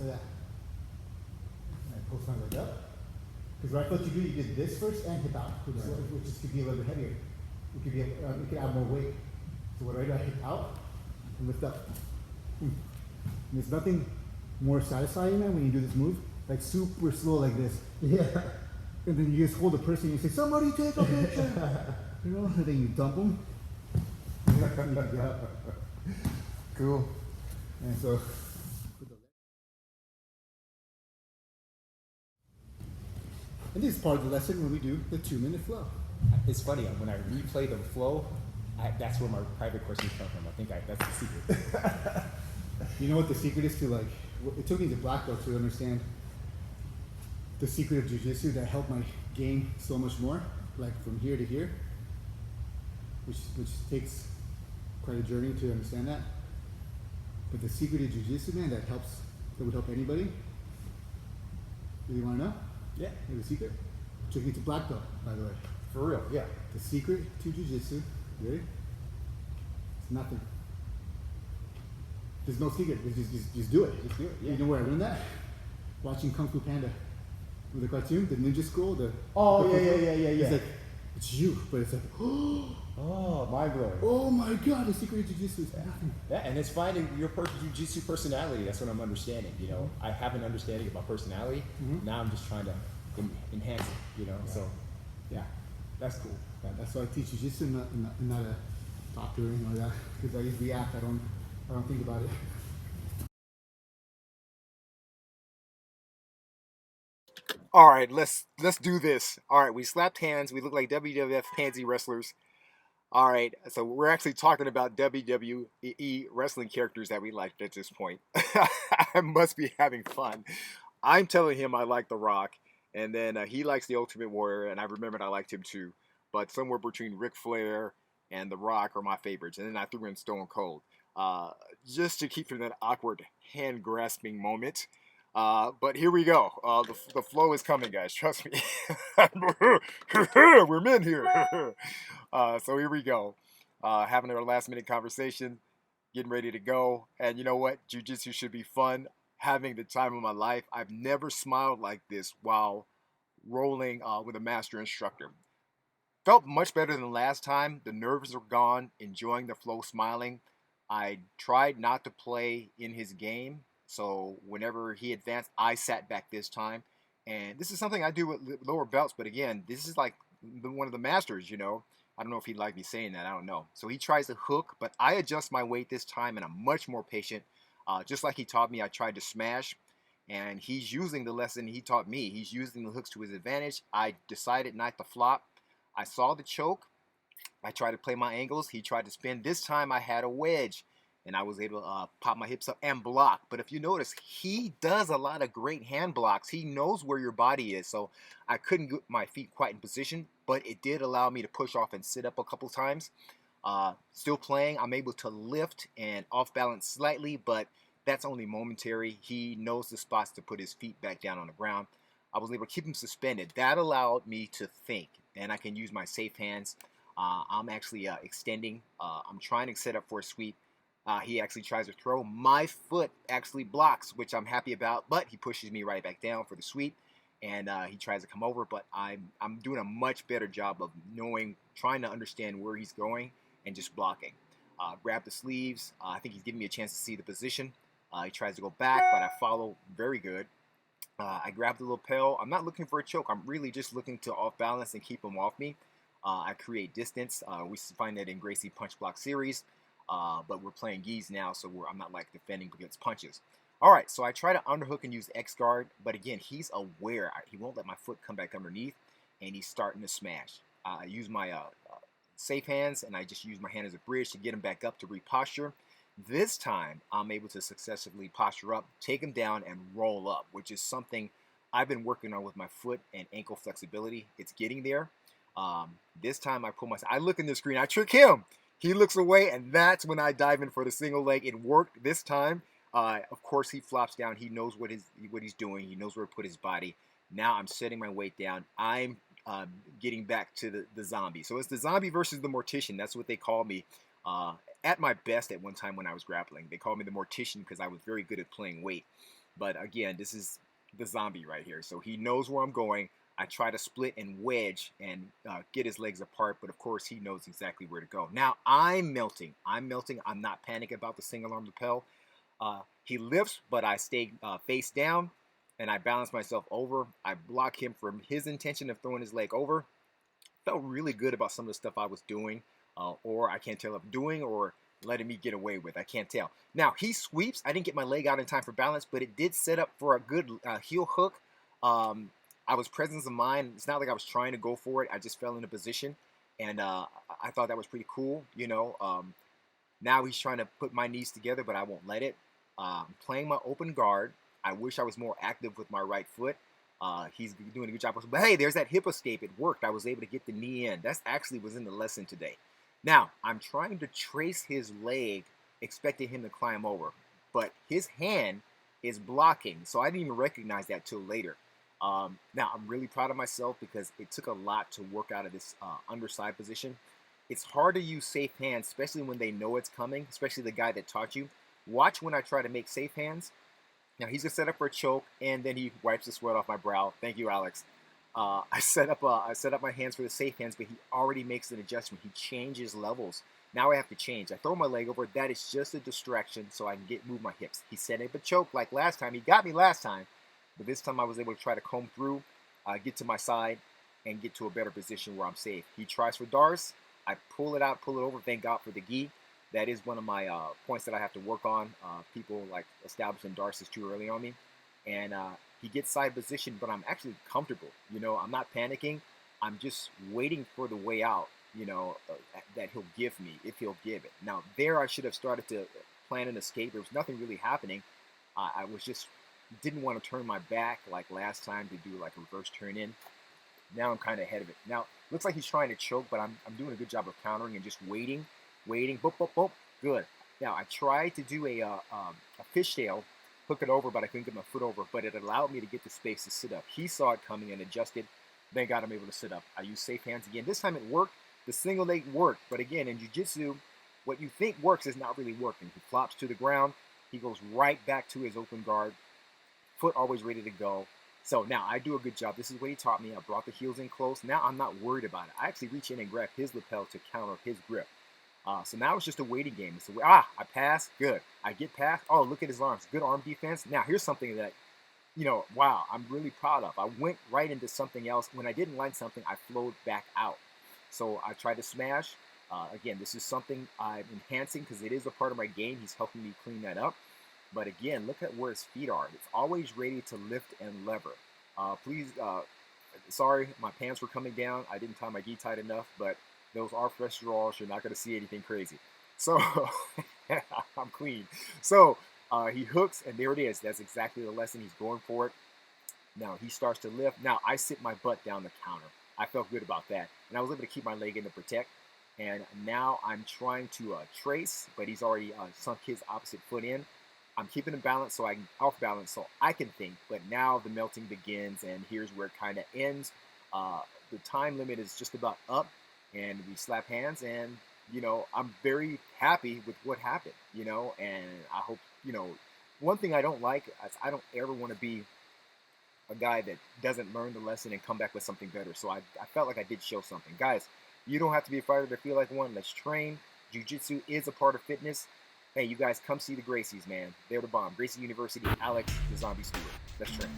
like that. And I post my leg up. Because what I thought you did this first and hip out, which could be a little bit heavier. It could add more weight. So what I do, I hip out and lift up. And there's nothing more satisfying, man, when you do this move, like super slow like this. Yeah. And then you just hold the person and you say, somebody take a picture. You know, and then you dump them. Cool. And so, and this is part of the lesson when we do the 2-minute flow. It's funny, when I replay the flow, that's where my private questions come from. I think that's the secret. You know what the secret is to, like, it took me to black belt to understand the secret of Jiu Jitsu that helped my game so much more, like from here to here, which takes quite a journey to understand that. But the secret of Jiu Jitsu, man, that would help anybody. Really want to know? Yeah. The secret. Took me to black belt, by the way. For real, yeah. The secret to Jiu Jitsu, ready? It's nothing. There's no secret. Just do it. Just do it. Yeah. You know where I learned that? Watching Kung Fu Panda. With the cartoon, the ninja school, yeah. It's like, it's you, but it's like, oh, mind blowing. Oh my God, the secret of Jiu-Jitsu is nothing. Yeah, and it's finding your Jiu-Jitsu personality. That's what I'm understanding. You know, I have an understanding of my personality. Mm-hmm. Now I'm just trying to enhance it. You know, so yeah, that's cool. That's why I teach Jiu-Jitsu, not a doctor or anything like that. Because I just react. I don't think about it. All right, let's do this. All right, we slapped hands. We look like WWF pansy wrestlers. All right, so we're actually talking about WWE wrestling characters that we liked at this point. I must be having fun. I'm telling him I like The Rock, and then he likes The Ultimate Warrior, and I remembered I liked him too. But somewhere between Ric Flair and The Rock are my favorites, and then I threw in Stone Cold. Just to keep from that awkward hand-grasping moment. But here we go. The flow is coming, guys. Trust me. We're men here. So here we go. Having our last minute conversation, getting ready to go. And you know what? Jiu-Jitsu should be fun. Having the time of my life. I've never smiled like this while rolling with a master instructor. Felt much better than last time. The nerves are gone. Enjoying the flow, smiling. I tried not to play in his game. So whenever he advanced, I sat back this time. And this is something I do with lower belts. But again, this is like one of the masters, you know. I don't know if he'd like me saying that. I don't know. So he tries to hook, but I adjust my weight this time, and I'm much more patient. Just like he taught me, I tried to smash. And he's using the lesson he taught me. He's using the hooks to his advantage. I decided not to flop. I saw the choke. I tried to play my angles. He tried to spin. This time I had a wedge. And I was able to pop my hips up and block. But if you notice, he does a lot of great hand blocks. He knows where your body is. So I couldn't get my feet quite in position. But it did allow me to push off and sit up a couple times. Still playing. I'm able to lift and off balance slightly. But that's only momentary. He knows the spots to put his feet back down on the ground. I was able to keep him suspended. That allowed me to think. And I can use my safe hands. I'm actually extending. I'm trying to set up for a sweep. He actually tries to throw. My foot actually blocks, which I'm happy about, but he pushes me right back down for the sweep, and he tries to come over, but I'm doing a much better job of trying to understand where he's going and just blocking. Grab the sleeves. I think he's giving me a chance to see the position. He tries to go back, but I follow very good. I grab the lapel. I'm not looking for a choke. I'm really just looking to off balance and keep him off me. I create distance. We find that in GRACIE punch block series. But we're playing gis now, so I'm not like defending against punches. All right, so I try to underhook and use X guard, but again, he's aware. He won't let my foot come back underneath, and he's starting to smash. I use my safe hands, and I just use my hand as a bridge to get him back up to reposture. This time, I'm able to successfully posture up, take him down, and roll up, which is something I've been working on with my foot and ankle flexibility. It's getting there. This time, I look in the screen, I trick him. He looks away, and that's when I dive in for the single leg. It worked this time. Of course, he flops down. He knows what he's doing. He knows where to put his body. Now I'm setting my weight down. I'm getting back to the zombie. So it's the zombie versus the mortician. That's what they call me at my best at one time when I was grappling. They called me the mortician because I was very good at playing weight. But again, this is the zombie right here. So he knows where I'm going. I try to split and wedge and get his legs apart, but of course he knows exactly where to go. Now I'm melting. I'm melting. I'm not panicking about the single arm lapel. He lifts, but I stay face down, and I balance myself over. I block him from his intention of throwing his leg over. Felt really good about some of the stuff I was doing, or I can't tell if doing or letting me get away with. I can't tell. Now he sweeps. I didn't get my leg out in time for balance, but it did set up for a good heel hook. I was presence of mind. It's not like I was trying to go for it. I just fell into position, and I thought that was pretty cool. Now he's trying to put my knees together, but I won't let it. Playing my open guard. I wish I was more active with my right foot. He's doing a good job. But hey, there's that hip escape. It worked. I was able to get the knee in. That's actually was in the lesson today. Now, I'm trying to trace his leg, expecting him to climb over. But his hand is blocking, so I didn't even recognize that till later. Now, I'm really proud of myself because it took a lot to work out of this underside position. It's hard to use safe hands, especially when they know it's coming, especially the guy that taught you. Watch when I try to make safe hands. Now, he's going to set up for a choke, and then he wipes the sweat off my brow. Thank you, Alex. I set up my hands for the safe hands, but he already makes an adjustment. He changes levels. Now I have to change. I throw my leg over. That is just a distraction so I can move my hips. He set up a choke like last time. He got me last time. But this time I was able to try to comb through, get to my side, and get to a better position where I'm safe. He tries for Darce. I pull it out, pull it over. Thank God for the gi. That is one of my points that I have to work on. People like establishing Darce is too early on me. And he gets side position, but I'm actually comfortable. I'm not panicking. I'm just waiting for the way out, that he'll give me, if he'll give it. Now, there I should have started to plan an escape. There was nothing really happening. I was just didn't want to turn my back like last time to do like a reverse turn in. Now I'm kind of ahead of it. Now, looks like he's trying to choke, but I'm doing a good job of countering and just waiting. Boop, boop, boop. Good. Now, I tried to do a fishtail, hook it over, but I couldn't get my foot over, but it allowed me to get the space to sit up. He saw it coming and adjusted. Thank God I'm able to sit up. I used safe hands again. This time it worked. The single leg worked, but again, in jiu-jitsu, what you think works is not really working. He flops to the ground. He goes right back to his open guard. Foot always ready to go. So now I do a good job. This is what he taught me. I brought the heels in close. Now I'm not worried about it. I actually reach in and grab his lapel to counter his grip. So now it's just a waiting game. So I pass. Good. I get past. Oh, look at his arms. Good arm defense. Now here's something that, wow, I'm really proud of. I went right into something else. When I didn't like something, I flowed back out. So I tried to smash. Again, this is something I'm enhancing because it is a part of my game. He's helping me clean that up. But again, look at where his feet are. It's always ready to lift and lever. Please, sorry, my pants were coming down. I didn't tie my gi tight enough, but those are fresh draws. You're not going to see anything crazy. So I'm clean. So he hooks, and there it is. That's exactly the lesson. He's going for it. Now he starts to lift. Now I sit my butt down the counter. I felt good about that. And I was able to keep my leg in to protect. And now I'm trying to trace, but he's already sunk his opposite foot in. I'm keeping him balanced so I can off balance so I can think, but now the melting begins, and here's where it kind of ends. The time limit is just about up, and we slap hands, and I'm very happy with what happened, and I hope, one thing I don't like is I don't ever want to be a guy that doesn't learn the lesson and come back with something better. So I felt like I did show something. Guys, you don't have to be a fighter to feel like one. Let's train. Jiu-Jitsu is a part of fitness. Hey, you guys, come see the GRACIEs, man. They're the bomb. GRACIE University, Alex, the Zombie Stuart. Let's train.